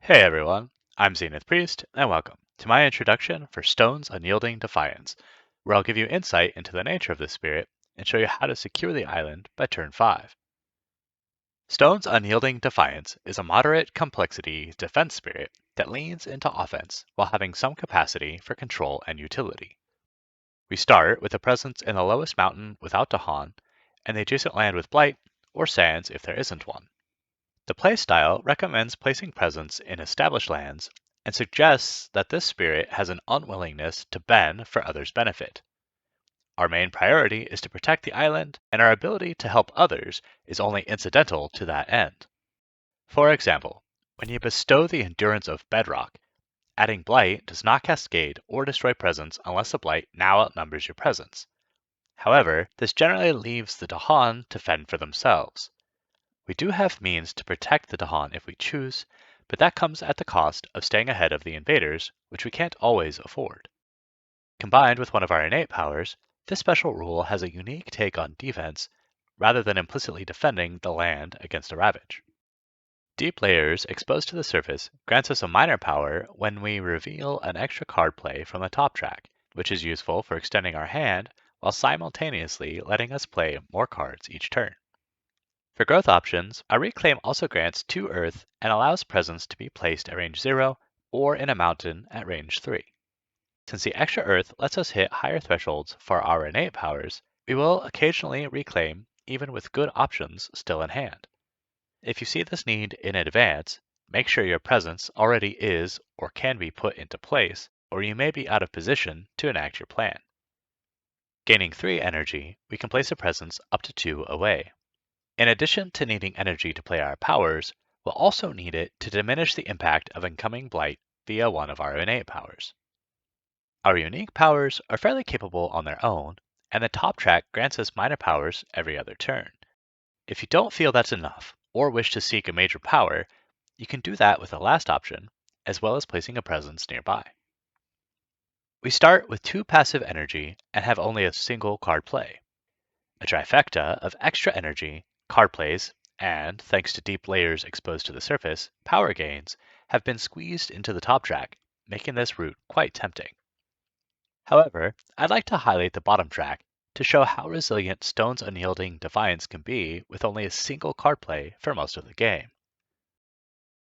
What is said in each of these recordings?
Hey everyone, I'm Zenith Priest, and welcome to my introduction for Stone's Unyielding Defiance, where I'll give you insight into the nature of this spirit and show you how to secure the island by turn 5. Stone's Unyielding Defiance is a moderate complexity defense spirit that leans into offense while having some capacity for control and utility. We start with a presence in the lowest mountain without Dahan, and the adjacent land with Blight, or Sands if there isn't one. The playstyle recommends placing presence in established lands and suggests that this spirit has an unwillingness to bend for others' benefit. Our main priority is to protect the island, and our ability to help others is only incidental to that end. For example, when you bestow the endurance of bedrock, adding blight does not cascade or destroy presence unless the blight now outnumbers your presence. However, this generally leaves the Dahan to fend for themselves. We do have means to protect the Dahan if we choose, but that comes at the cost of staying ahead of the invaders, which we can't always afford. Combined with one of our innate powers, this special rule has a unique take on defense, rather than implicitly defending the land against a ravage. Deep layers exposed to the surface grants us a minor power when we reveal an extra card play from the top track, which is useful for extending our hand while simultaneously letting us play more cards each turn. For growth options, a reclaim also grants 2 Earth and allows presence to be placed at range 0 or in a mountain at range 3. Since the extra Earth lets us hit higher thresholds for our innate powers, we will occasionally reclaim even with good options still in hand. If you see this need in advance, make sure your presence already is or can be put into place, or you may be out of position to enact your plan. Gaining 3 energy, we can place a presence up to 2 away. In addition to needing energy to play our powers, we'll also need it to diminish the impact of incoming blight via one of our innate powers. Our unique powers are fairly capable on their own, and the top track grants us minor powers every other turn. If you don't feel that's enough, or wish to seek a major power, you can do that with the last option, as well as placing a presence nearby. We start with 2 passive energy and have only a single card play. A trifecta of extra energy, card plays, and, thanks to deep layers exposed to the surface, power gains have been squeezed into the top track, making this route quite tempting. However, I'd like to highlight the bottom track to show how resilient Stone's Unyielding Defiance can be with only a single card play for most of the game.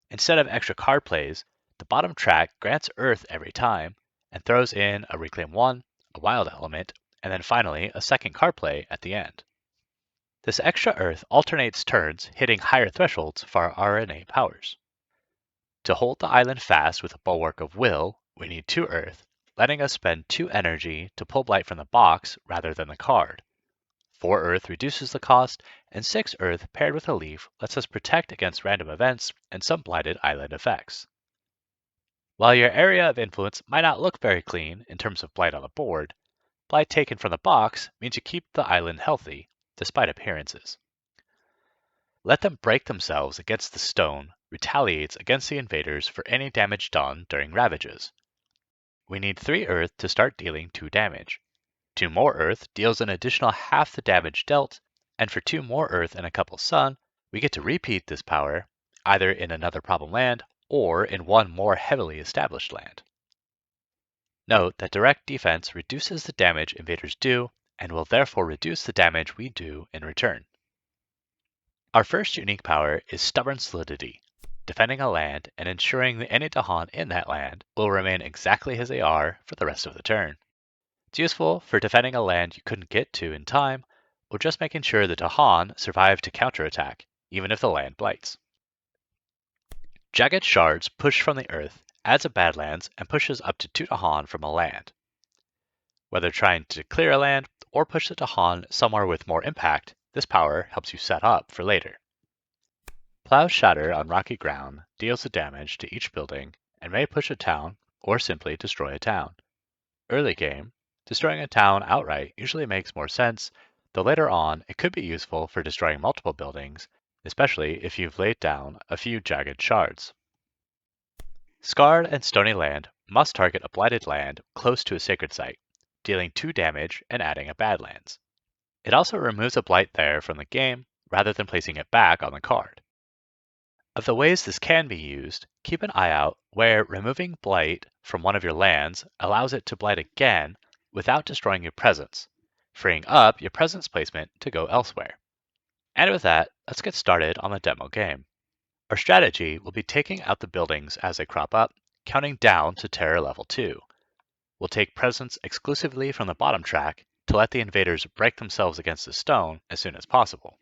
Instead of extra card plays, the bottom track grants Earth every time and throws in a Reclaim 1, a Wild element, and then finally a second card play at the end. This extra Earth alternates turns, hitting higher thresholds for our innate powers. To hold the island fast with a Bulwark of Will, we need 2 Earth, letting us spend 2 energy to pull Blight from the box rather than the card. 4 Earth reduces the cost, and 6 Earth paired with a leaf lets us protect against random events and some blighted island effects. While your area of influence might not look very clean in terms of Blight on the board, Blight taken from the box means you keep the island healthy, despite appearances. Let them break themselves against the stone retaliates against the invaders for any damage done during ravages. We need 3 Earth to start dealing 2 damage. 2 more Earth deals an additional half the damage dealt, and for 2 more Earth and a couple Sun, we get to repeat this power, either in another problem land or in one more heavily established land. Note that direct defense reduces the damage invaders do, and will therefore reduce the damage we do in return. Our first unique power is Stubborn Solidity, defending a land and ensuring that any Dahan in that land will remain exactly as they are for the rest of the turn. It's useful for defending a land you couldn't get to in time, or just making sure the Dahan survive to counterattack, even if the land blights. Jagged Shards push from the earth, adds a Badlands, and pushes up to 2 Dahan from a land. Whether trying to clear a land or push the Dahan somewhere with more impact, this power helps you set up for later. Plow Shatter on rocky ground deals the damage to each building and may push a town or simply destroy a town. Early game, destroying a town outright usually makes more sense, though later on it could be useful for destroying multiple buildings, especially if you've laid down a few jagged shards. Scarred and Stony Land must target a blighted land close to a sacred site, dealing 2 damage and adding a Badlands. It also removes a blight there from the game rather than placing it back on the card. Of the ways this can be used, keep an eye out where removing blight from one of your lands allows it to blight again without destroying your presence, freeing up your presence placement to go elsewhere. And with that, let's get started on the demo game. Our strategy will be taking out the buildings as they crop up, counting down to terror level 2. We'll take presence exclusively from the bottom track to let the invaders break themselves against the stone as soon as possible.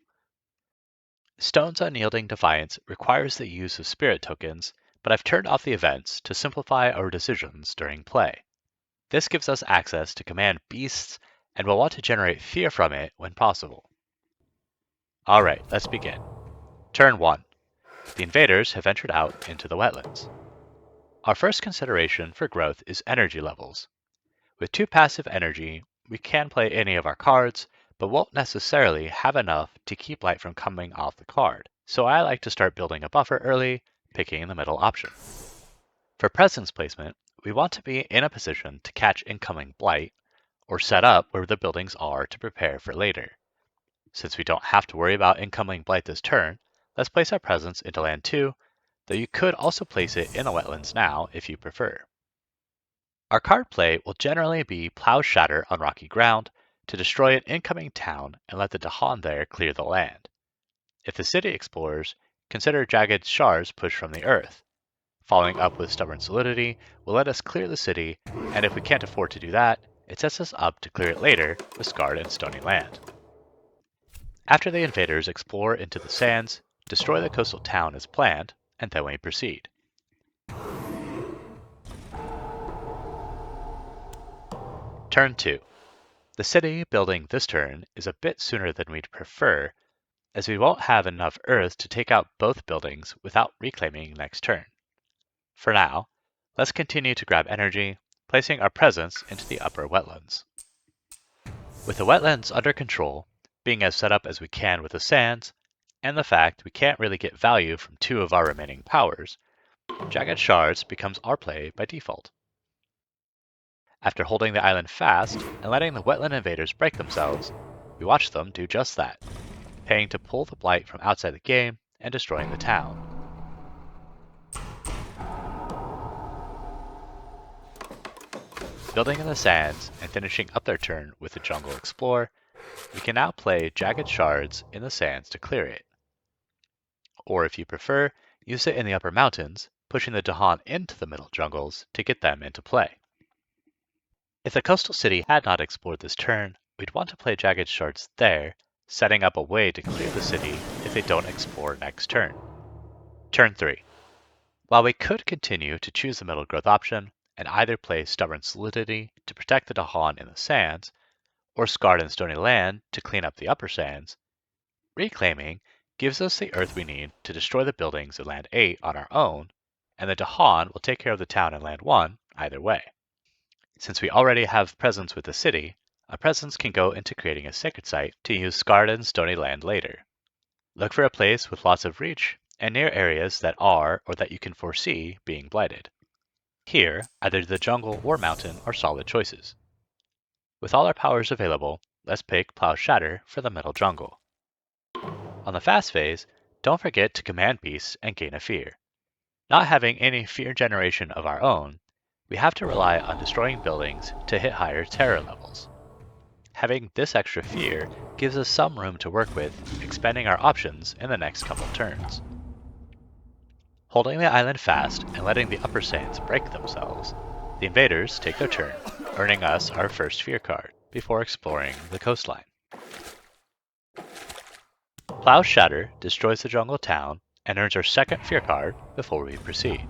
Stone's Unyielding Defiance requires the use of spirit tokens, but I've turned off the events to simplify our decisions during play. This gives us access to command beasts, and we'll want to generate fear from it when possible. Alright, let's begin. Turn 1. The invaders have ventured out into the wetlands. Our first consideration for growth is energy levels. With 2 passive energy, we can play any of our cards, but won't necessarily have enough to keep light from coming off the card, so I like to start building a buffer early, picking the middle option. For presence placement, we want to be in a position to catch incoming blight, or set up where the buildings are to prepare for later. Since we don't have to worry about incoming blight this turn, let's place our presence into land 2, though you could also place it in the wetlands now if you prefer. Our card play will generally be Plow Shatter on rocky ground to destroy an incoming town and let the Dahan there clear the land. If the city explores, consider Jagged Shards push from the earth. Following up with Stubborn Solidity will let us clear the city, and if we can't afford to do that, it sets us up to clear it later with Scarred and Stony Land. After the invaders explore into the sands, destroy the coastal town as planned, and then we proceed. Turn 2. The city building this turn is a bit sooner than we'd prefer, as we won't have enough earth to take out both buildings without reclaiming next turn. For now, let's continue to grab energy, placing our presence into the upper wetlands. With the wetlands under control, being as set up as we can with the sands, and the fact we can't really get value from 2 of our remaining powers, Jagged Shards becomes our play by default. After holding the island fast and letting the wetland invaders break themselves, we watch them do just that, paying to pull the blight from outside the game and destroying the town. Building in the sands and finishing up their turn with the Jungle Explore, we can now play Jagged Shards in the sands to clear it. Or if you prefer, use it in the upper mountains, pushing the Dahan into the middle jungles to get them into play. If the coastal city had not explored this turn, we'd want to play Jagged Shards there, setting up a way to clear the city if they don't explore next turn. Turn 3. While we could continue to choose the middle growth option and either play Stubborn Solidity to protect the Dahan in the sands, or Scarred and Stony Land to clean up the upper sands, reclaiming gives us the earth we need to destroy the buildings in Land 8 on our own, and the Dahan will take care of the town in Land 1 either way. Since we already have presence with the city, a presence can go into creating a sacred site to use Scarred and Stony Land later. Look for a place with lots of reach and near areas that are or that you can foresee being blighted. Here, either the jungle or mountain are solid choices. With all our powers available, let's pick Plow Shatter for the middle jungle. On the fast phase, don't forget to command beasts and gain a fear. Not having any fear generation of our own, we have to rely on destroying buildings to hit higher terror levels. Having this extra fear gives us some room to work with, expanding our options in the next couple turns. Holding the island fast and letting the upper sands break themselves, the invaders take their turn, earning us our first fear card before exploring the coastline. Plow Shatter destroys the jungle town and earns our second fear card before we proceed.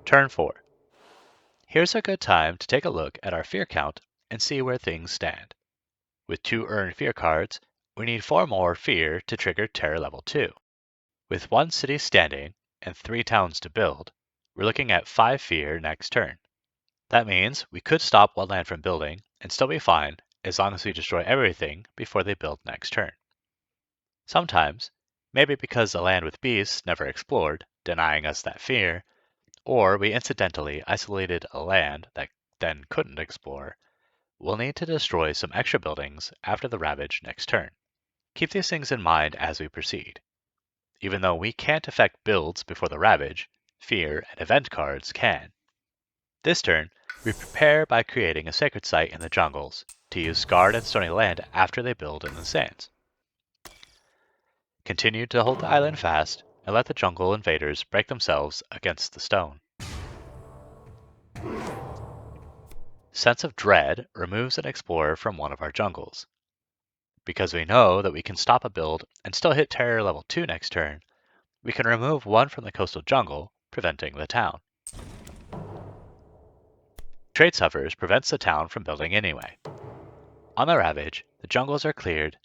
Turn 4. Here's a good time to take a look at our fear count and see where things stand. With 2 earned fear cards, we need 4 more fear to trigger terror level 2. With 1 city standing and 3 towns to build, we're looking at 5 fear next turn. That means we could stop one land from building and still be fine as long as we destroy everything before they build next turn. Sometimes, maybe because the land with beasts never explored, denying us that fear, or we incidentally isolated a land that then couldn't explore, we'll need to destroy some extra buildings after the ravage next turn. Keep these things in mind as we proceed. Even though we can't affect builds before the Ravage, Fear, and Event cards can. This turn, we prepare by creating a sacred site in the jungles to use Scarred and Stony Land after they build in the sands. Continue to hold the island fast and let the jungle invaders break themselves against the stone. Sense of Dread removes an explorer from one of our jungles. Because we know that we can stop a build and still hit Terror level 2 next turn, we can remove one from the coastal jungle, preventing the town. Trade Suffers prevents the town from building anyway. On the Ravage, the jungles are cleared,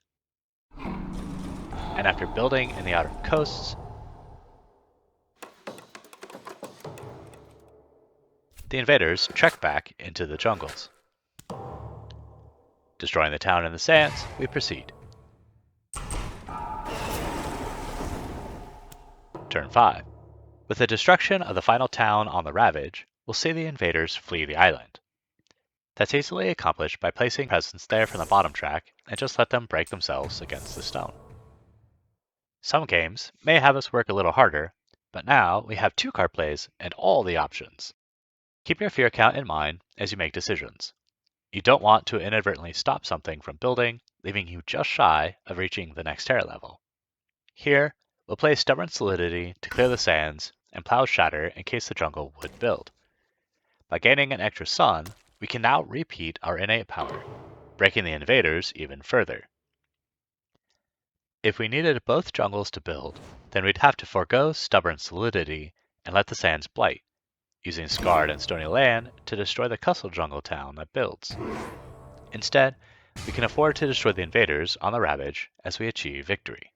and after building in the outer coasts, the invaders trek back into the jungles. Destroying the town in the sands, we proceed. Turn 5. With the destruction of the final town on the Ravage, we'll see the invaders flee the island. That's easily accomplished by placing presents there from the bottom track and just let them break themselves against the stone. Some games may have us work a little harder, but now we have 2 card plays and all the options. Keep your fear count in mind as you make decisions. You don't want to inadvertently stop something from building, leaving you just shy of reaching the next terror level. Here, we'll play Stubborn Solidity to clear the sands and Plow Shatter in case the jungle would build. By gaining an extra sun, we can now repeat our innate power, breaking the invaders even further. If we needed both jungles to build, then we'd have to forego Stubborn Solidity and let the sands blight, using Scarred and Stony Land to destroy the coastal jungle town that builds. Instead, we can afford to destroy the invaders on the Ravage as we achieve victory.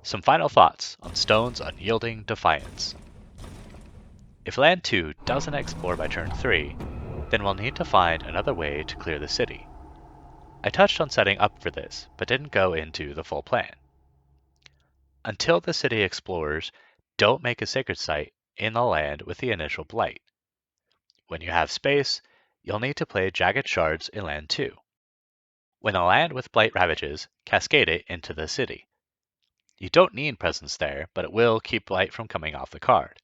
Some final thoughts on Stone's Unyielding Defiance. If Land 2 doesn't explore by turn 3, then we'll need to find another way to clear the city. I touched on setting up for this, but didn't go into the full plan. Until the city explores, don't make a sacred site in the land with the initial blight. When you have space, you'll need to play Jagged Shards in Land 2. When the land with blight ravages, cascade it into the city. You don't need presence there, but it will keep blight from coming off the card.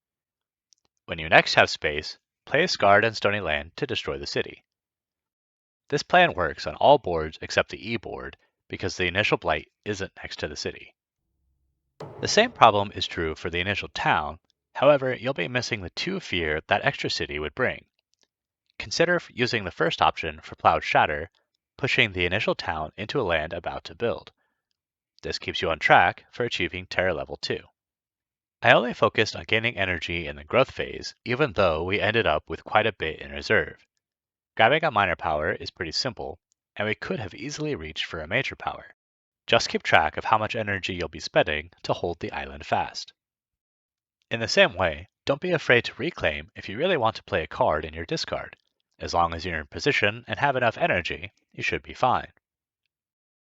When you next have space, play Scarred and Stony Land to destroy the city. This plan works on all boards except the E board because the initial blight isn't next to the city. The same problem is true for the initial town, however, you'll be missing the 2 fear that extra city would bring. Consider using the first option for Plowed Shatter, pushing the initial town into a land about to build. This keeps you on track for achieving Terror level 2. I only focused on gaining energy in the growth phase, even though we ended up with quite a bit in reserve. Grabbing a minor power is pretty simple, and we could have easily reached for a major power. Just keep track of how much energy you'll be spending to hold the island fast. In the same way, don't be afraid to reclaim if you really want to play a card in your discard. As long as you're in position and have enough energy, you should be fine.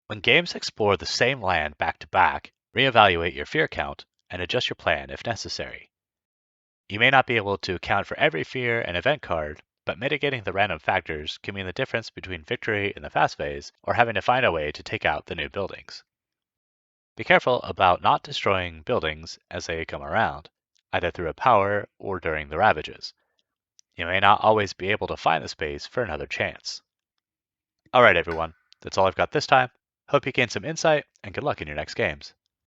When games explore the same land back to back, reevaluate your fear count and adjust your plan if necessary. You may not be able to account for every fear and event card, but mitigating the random factors can mean the difference between victory in the fast phase or having to find a way to take out the new buildings. Be careful about not destroying buildings as they come around, either through a power or during the ravages. You may not always be able to find the space for another chance. Alright everyone, that's all I've got this time. Hope you gained some insight and good luck in your next games.